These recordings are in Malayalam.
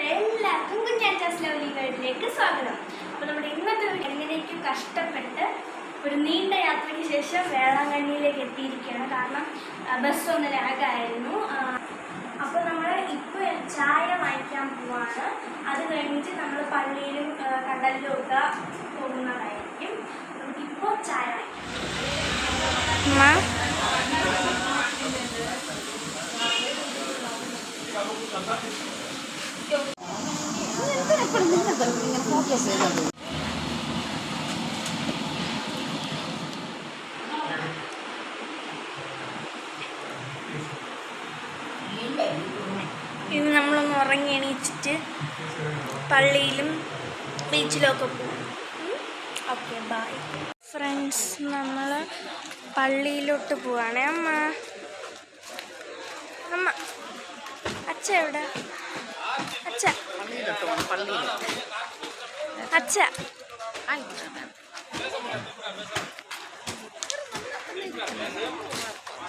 എല്ലാവർക്കും കുഞ്ഞാറ്റാസ് ലവ്ലി വേൾഡിലേക്ക് സ്വാഗതം. അപ്പോൾ നമ്മുടെ ഇന്നത്തെ എങ്ങനെയൊക്കെ കഷ്ടപ്പെട്ട് ഒരു നീണ്ട യാത്രയ്ക്ക് ശേഷം വേളാങ്കണ്ണിയിലേക്ക് എത്തിയിരിക്കുകയാണ്. കാരണം ബസ് ഒന്ന് ലാഗായിരുന്നു. അപ്പോൾ നമ്മൾ ഇപ്പോൾ ചായ വാങ്ങിക്കാൻ പോവാണ്. അത് കഴിഞ്ഞിട്ട് നമ്മൾ പള്ളിയിലും കടലിലും ഒക്കെ പോകുന്നതായിരിക്കും. നമുക്കിപ്പോൾ ചായ വാങ്ങിക്കാം. ഇത് നമ്മളൊന്ന് ഉറങ്ങി എണീച്ചിട്ട് പള്ളിയിലും ബീച്ചിലൊക്കെ പോകും. Okay bye friends. നമ്മൾ പള്ളിയിലോട്ട് പോവാണേ. അമ്മ അച്ഛ എവിടെ? അച്ഛ അച്ഛ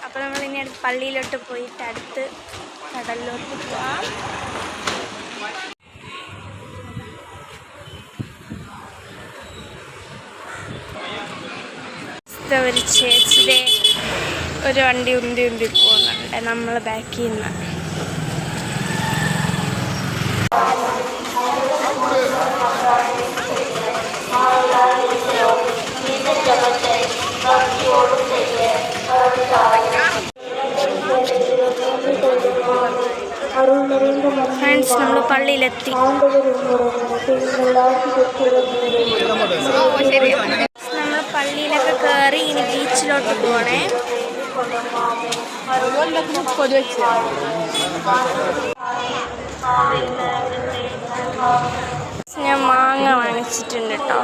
അപ്പോൾ നമ്മൾ ഇനി അടുത്ത് പള്ളിയിലോട്ട് പോയിട്ട് അടുത്ത് കടലിലോട്ട് പോവാം. ഒരു ചേച്ചിയുടെ ഒരു വണ്ടി ഉന്തി പോകുന്നുണ്ട് നമ്മൾ ബാക്കിൽ നിന്ന്. ഫ്രണ്ട്സ് നമ്മൾ പള്ളിയിലെത്തി. നമ്മൾ പള്ളിയിലൊക്കെ കയറി ഇനി ബീച്ചിലോട്ട് പോകണേ. ഞാൻ മാങ്ങ വാങ്ങിച്ചിട്ടുണ്ട് കേട്ടോ.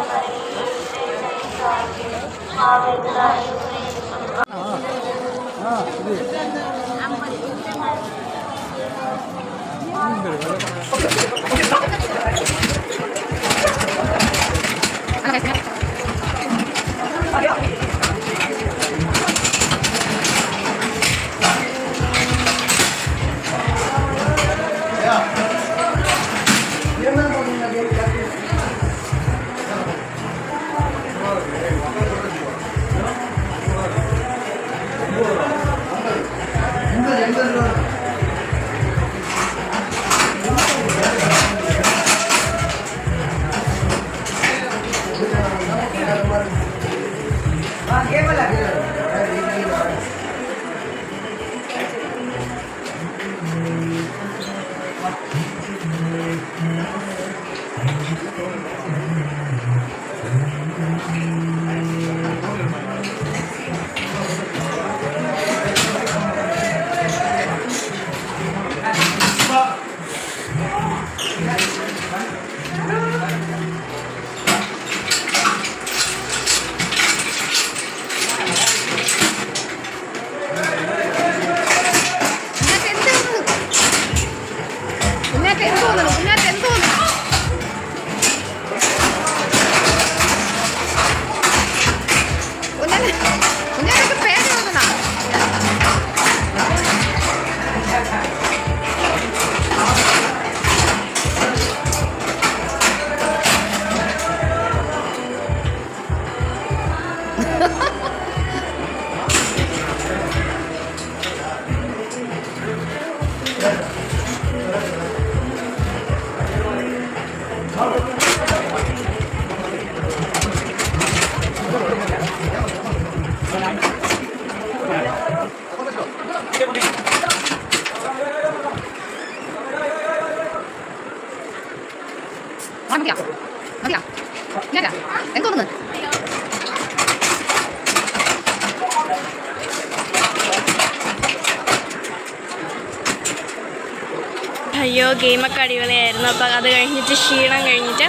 അയ്യോ ഗെയിമൊക്കെ അടിപൊളിയായിരുന്നു. അപ്പോൾ അത് കഴിഞ്ഞിട്ട് ക്ഷീണം കഴിഞ്ഞിട്ട്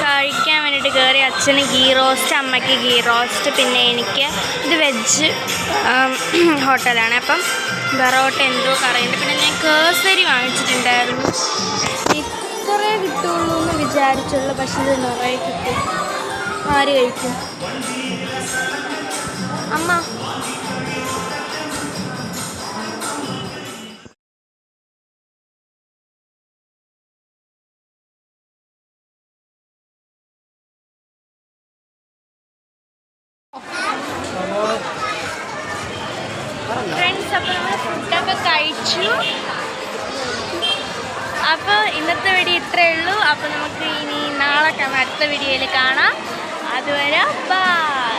കഴിക്കാൻ വേണ്ടിയിട്ട് കയറി. അച്ഛന് ഗീ റോസ്റ്റ്, അമ്മയ്ക്ക് ഗീ റോസ്റ്റ്, പിന്നെ എനിക്ക് ഇത് വെജ് ഹോട്ടലാണ്. അപ്പം ബറോട്ട എന്തോ കറിയുണ്ട്. പിന്നെ ഞാൻ കേസരി വാങ്ങിച്ചിട്ടുണ്ടായിരുന്നു. ഇത്രേ കിട്ടുള്ളൂ എന്ന് വിചാരിച്ചുള്ളൂ, പക്ഷേ ഇത് നിറയെ കിട്ടും. ആര് കഴിക്കും? അമ്മ നമ്മൾ ഫുഡൊക്കെ കഴിച്ചു. അപ്പോൾ ഇന്നത്തെ വീഡിയോ ഇത്രയേ ഉള്ളൂ. അപ്പോൾ നമുക്ക് ഇനി നാളെ അടുത്ത വീഡിയോയിൽ കാണാം. അതുവരെ ബൈ.